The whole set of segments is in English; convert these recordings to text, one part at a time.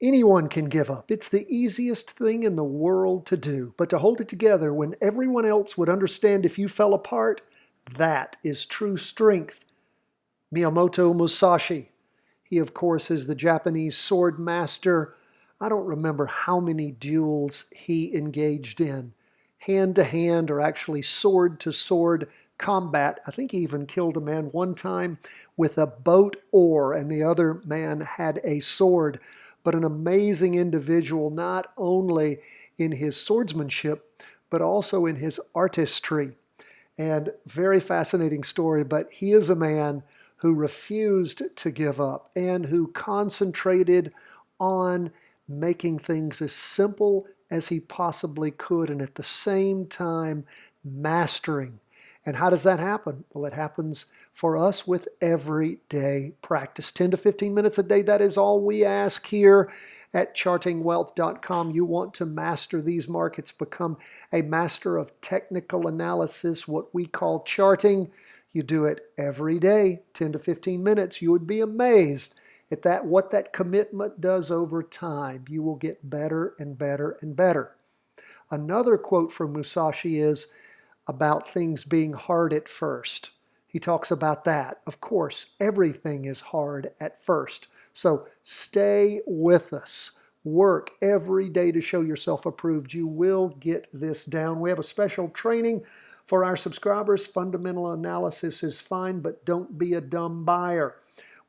Anyone can give up. It's the easiest thing in the world to do. But to hold it together when everyone else would understand if you fell apart, that is true strength. Miyamoto Musashi. He, of course, is the Japanese sword master. I don't remember how many duels he engaged in. Hand-to-hand, or actually sword-to-sword combat. I think he even killed a man one time with a boat oar, and the other man had a sword. But an amazing individual, not only in his swordsmanship, but also in his artistry. And very fascinating story, but he is a man who refused to give up and who concentrated on making things as simple as he possibly could, and at the same time mastering. And how does that happen? Well, it happens for us with everyday practice. 10 to 15 minutes a day, that is all we ask here at chartingwealth.com. You want to master these markets, become a master of technical analysis, what we call charting. You do it every day, 10 to 15 minutes. You would be amazed at what that commitment does over time. You will get better and better and better. Another quote from Musashi is about things being hard at first. He talks about that. Of course, everything is hard at first. So stay with us. Work every day to show yourself approved. You will get this down. We have a special training for our subscribers. Fundamental analysis is fine, but don't be a dumb buyer.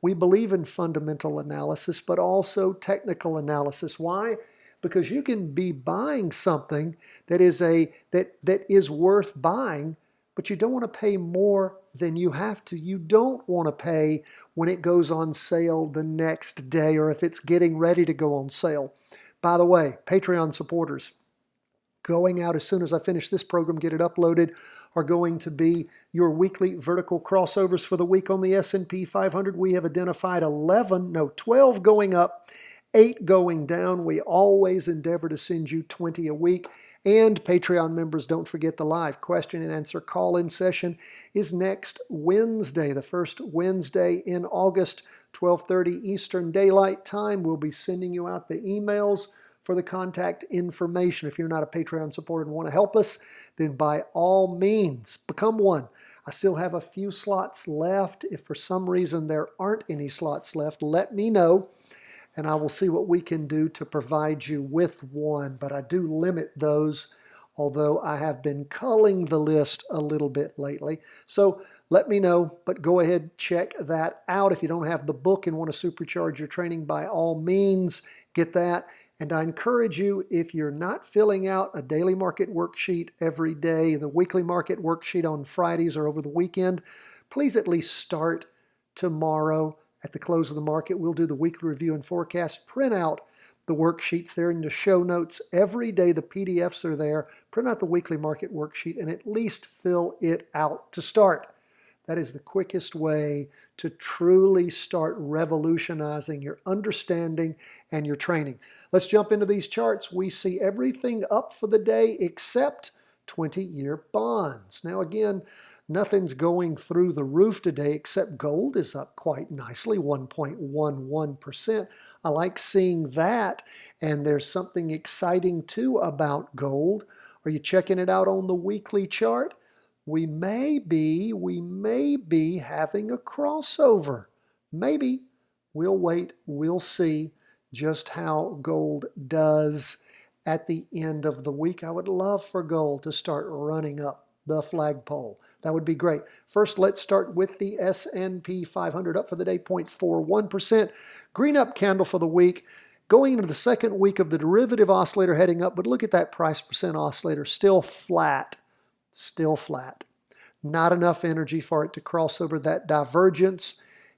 We believe in fundamental analysis, but also technical analysis. Why? Because you can be buying something that is worth buying, but you don't want to pay more than you have to. You don't want to pay when it goes on sale the next day or if it's getting ready to go on sale. By the way, Patreon supporters, going out as soon as I finish this program, get it uploaded, are going to be your weekly vertical crossovers for the week on the S&P 500. We have identified 12 going up, 8 going down. We always endeavor to send you 20 a week. And Patreon members, don't forget the live question and answer call-in session is next Wednesday, the first Wednesday in August, 12:30 Eastern Daylight Time. We'll be sending you out the emails for the contact information. If you're not a Patreon supporter and want to help us, then by all means, become one. I still have a few slots left. If for some reason there aren't any slots left, let me know, and I will see what we can do to provide you with one. But I do limit those, although I have been culling the list a little bit lately. So let me know, but go ahead, check that out. If you don't have the book and want to supercharge your training, by all means, get that. And I encourage you, if you're not filling out a daily market worksheet every day, the weekly market worksheet on Fridays or over the weekend, please at least start tomorrow. At the close of the market, we'll do the weekly review and forecast. Print out the worksheets there in the show notes. Every day the PDFs are there. Print out the weekly market worksheet and at least fill it out to start. That is the quickest way to truly start revolutionizing your understanding and your training. Let's jump into these charts. We see everything up for the day except 20-year bonds. Now again, nothing's going through the roof today except gold is up quite nicely, 1.11%. I like seeing that, and there's something exciting too about gold. Are you checking it out on the weekly chart? We may be having a crossover. Maybe. We'll wait. We'll see just how gold does at the end of the week. I would love for gold to start running up the flagpole. That would be great. First, let's start with the S&P 500 up for the day, 0.41%. Green up candle for the week. Going into the second week of the derivative oscillator heading up, but look at that price percent oscillator, still flat. Still flat. Not enough energy for it to cross over. That divergence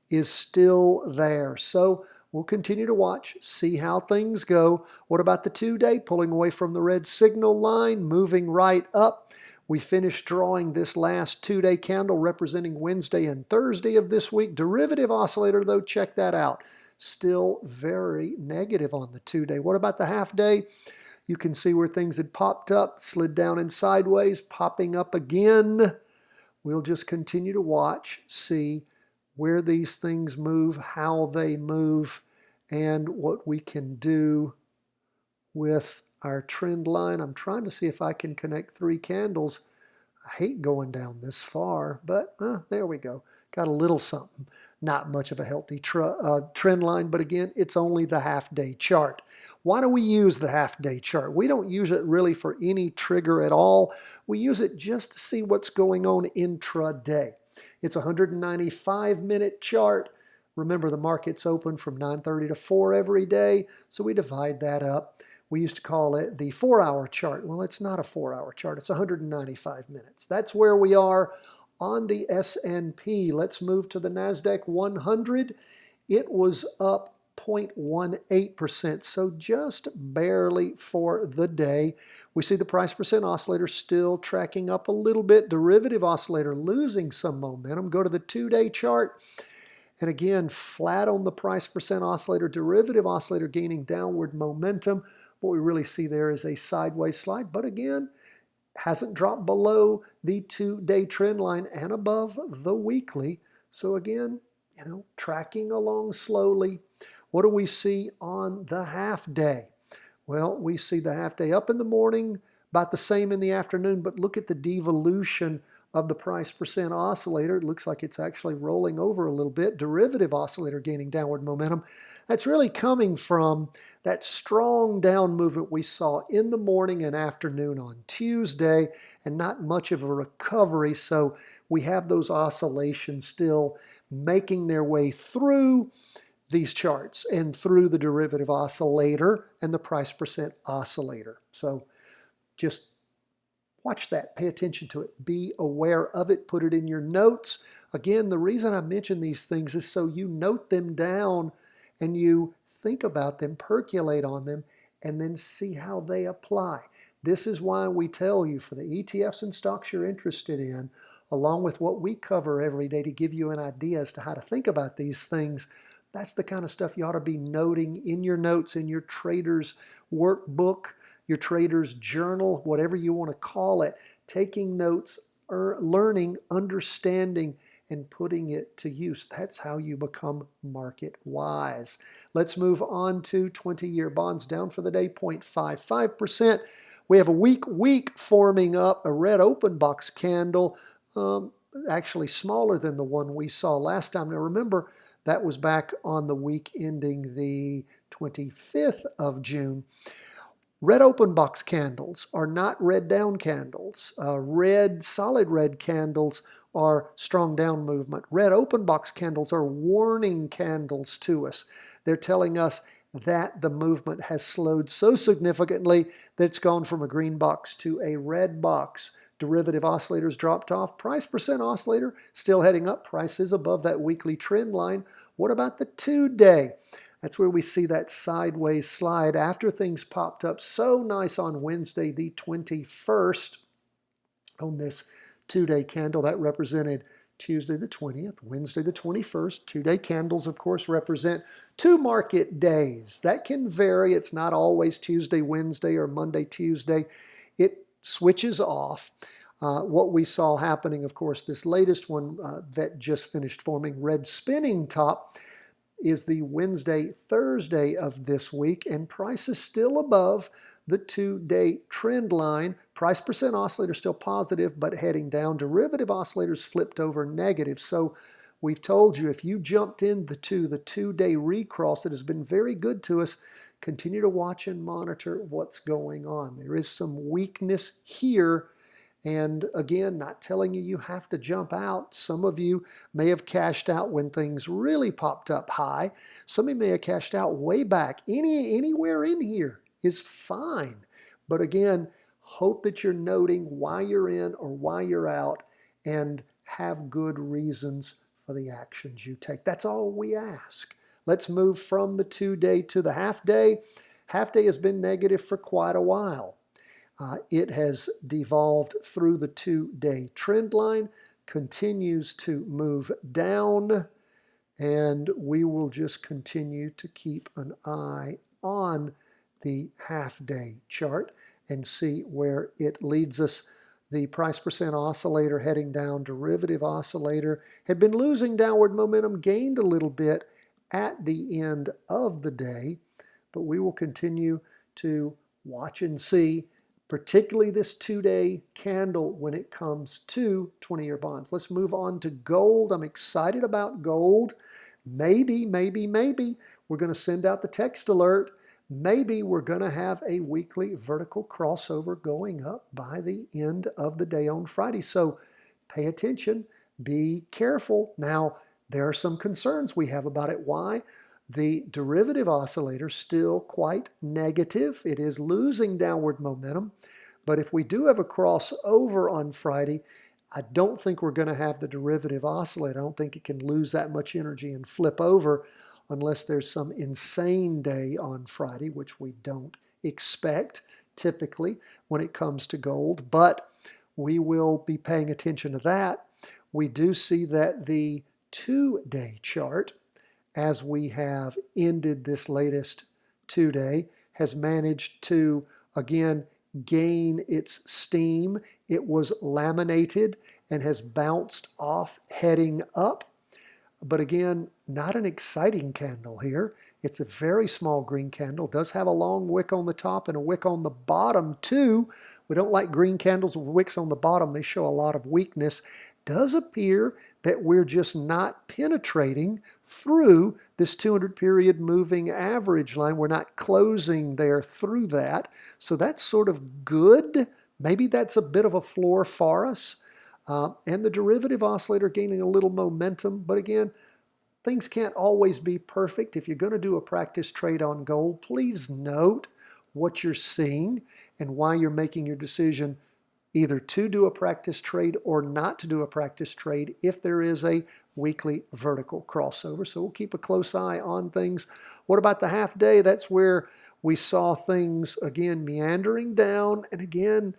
is still there. So we'll continue to watch, see how things go. What about the 2-day? Pulling away from the red signal line, moving right up. We finished drawing this last 2-day candle representing Wednesday and Thursday of this week. Derivative oscillator, though, check that out. Still very negative on the 2-day. What about the half-day? You can see where things had popped up, slid down and sideways, popping up again. We'll just continue to watch, see where these things move, how they move, and what we can do with our trend line. I'm trying to see if I can connect 3 candles. I hate going down this far, but there we go. Got a little something. Not much of a healthy trend line, but again, it's only the half-day chart. Why do we use the half-day chart? We don't use it really for any trigger at all. We use it just to see what's going on intraday. It's a 195-minute chart. Remember, the market's open from 9:30 to 4 every day, so we divide that up. We used to call it the 4-hour chart. Well, it's not a 4-hour chart. It's 195 minutes. That's where we are on the S&P. Let's move to the Nasdaq 100. It was up 0.18%, so just barely for the day. We see the price percent oscillator still tracking up a little bit. Derivative oscillator losing some momentum. Go to the 2-day chart. And again, flat on the price percent oscillator. Derivative oscillator gaining downward momentum. What we really see there is a sideways slide, but again, hasn't dropped below the 2-day trend line and above the weekly. So again, tracking along slowly. What do we see on the half day? Well, we see the half day up in the morning, about the same in the afternoon, but look at the devolution of the price percent oscillator. It looks like it's actually rolling over a little bit. Derivative oscillator gaining downward momentum. That's really coming from that strong down movement we saw in the morning and afternoon on Tuesday, and not much of a recovery. So we have those oscillations still making their way through these charts and through the derivative oscillator and the price percent oscillator. So just watch that. Pay attention to it. Be aware of it. Put it in your notes. Again, the reason I mention these things is so you note them down and you think about them, percolate on them, and then see how they apply. This is why we tell you for the ETFs and stocks you're interested in, along with what we cover every day to give you an idea as to how to think about these things. That's the kind of stuff you ought to be noting in your notes, in your trader's workbook, your trader's journal, whatever you want to call it. Taking notes, learning, understanding, and putting it to use. That's how you become market wise. Let's move on to 20-year bonds down for the day, 0.55%. We have a weak forming up, a red open box candle, actually smaller than the one we saw last time. Now remember, that was back on the week ending the 25th of June. Red open box candles are not red down candles. Solid red candles are strong down movement. Red open box candles are warning candles to us. They're telling us that the movement has slowed so significantly that it's gone from a green box to a red box. Derivative oscillators dropped off. Price percent oscillator still heading up. Price is above that weekly trend line. What about the 2-day? That's where we see that sideways slide after things popped up so nice on Wednesday, the 21st, on this 2-day candle. That represented Tuesday the 20th, Wednesday the 21st. 2-day candles, of course, represent 2 market days. That can vary. It's not always Tuesday, Wednesday, or Monday, Tuesday. It switches off. What we saw happening, of course, this latest one that just finished forming, red spinning top, is the Wednesday, Thursday of this week, and price is still above the 2-day trend line. Price percent oscillator still positive, but heading down. Derivative oscillators flipped over negative. So we've told you, if you jumped into the 2-day recross, it has been very good to us. Continue to watch and monitor what's going on. There is some weakness here. And again, not telling you have to jump out. Some of you may have cashed out when things really popped up high. Some of you may have cashed out way back. Anywhere in here is fine. But again, hope that you're noting why you're in or why you're out and have good reasons for the actions you take. That's all we ask. Let's move from the 2-day to the half-day. Half-day has been negative for quite a while. It has devolved through the 2-day trend line, continues to move down, and we will just continue to keep an eye on the half-day chart and see where it leads us. The price percent oscillator heading down, derivative oscillator had been losing downward momentum, gained a little bit at the end of the day, but we will continue to watch and see, particularly this 2-day candle when it comes to 20-year bonds. Let's move on to gold. I'm excited about gold. Maybe we're going to send out the text alert. Maybe we're going to have a weekly vertical crossover going up by the end of the day on Friday. So pay attention. Be careful. Now, there are some concerns we have about it. Why? The derivative oscillator is still quite negative. It is losing downward momentum. But if we do have a crossover on Friday, I don't think we're going to have the derivative oscillator. I don't think it can lose that much energy and flip over unless there's some insane day on Friday, which we don't expect typically when it comes to gold. But we will be paying attention to that. We do see that the 2-day chart, as we have ended this latest 2-day, has managed to, again, gain its steam. It was laminated and has bounced off heading up. But again, not an exciting candle here. It's a very small green candle. It does have a long wick on the top and a wick on the bottom too. We don't like green candles with wicks on the bottom. They show a lot of weakness. Does appear that we're just not penetrating through this 200 period moving average line. We're not closing there through that. So that's sort of good. Maybe that's a bit of a floor for us. And the derivative oscillator gaining a little momentum. But again, things can't always be perfect. If you're going to do a practice trade on gold, please note what you're seeing and why you're making your decision either to do a practice trade or not to do a practice trade if there is a weekly vertical crossover. So we'll keep a close eye on things. What about the half day? That's where we saw things, again, meandering down and again,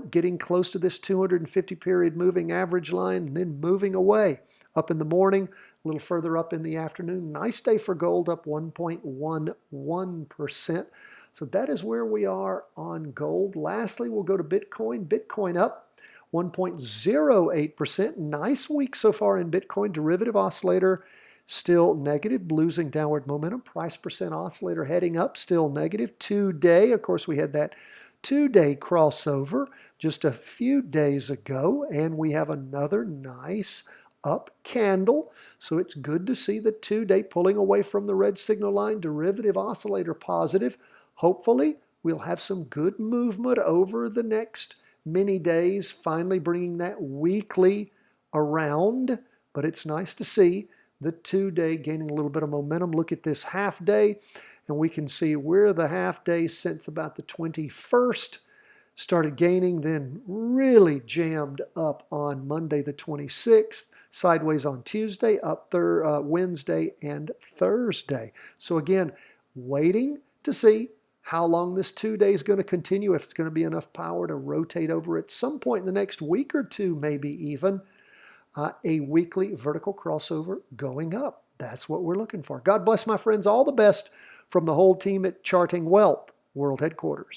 getting close to this 250 period moving average line and then moving away. Up in the morning, a little further up in the afternoon. Nice day for gold, up 1.11%. So that is where we are on gold. Lastly, we'll go to Bitcoin. Bitcoin up 1.08%. Nice week so far in Bitcoin. Derivative oscillator still negative, losing downward momentum. Price percent oscillator heading up, still negative. 2-day, of course, we had that 2-day crossover just a few days ago, and we have another nice up candle. So it's good to see the 2-day pulling away from the red signal line. Derivative oscillator positive. Hopefully, we'll have some good movement over the next many days, finally bringing that weekly around. But it's nice to see the 2-day gaining a little bit of momentum. Look at this half day, and we can see where the half day since about the 21st started gaining, then really jammed up on Monday the 26th, sideways on Tuesday, up Wednesday and Thursday. So again, waiting to see how long this 2-day is going to continue, if it's going to be enough power to rotate over at some point in the next week or two, maybe even a weekly vertical crossover going up. That's what we're looking for. God bless, my friends. All the best from the whole team at Charting Wealth World Headquarters.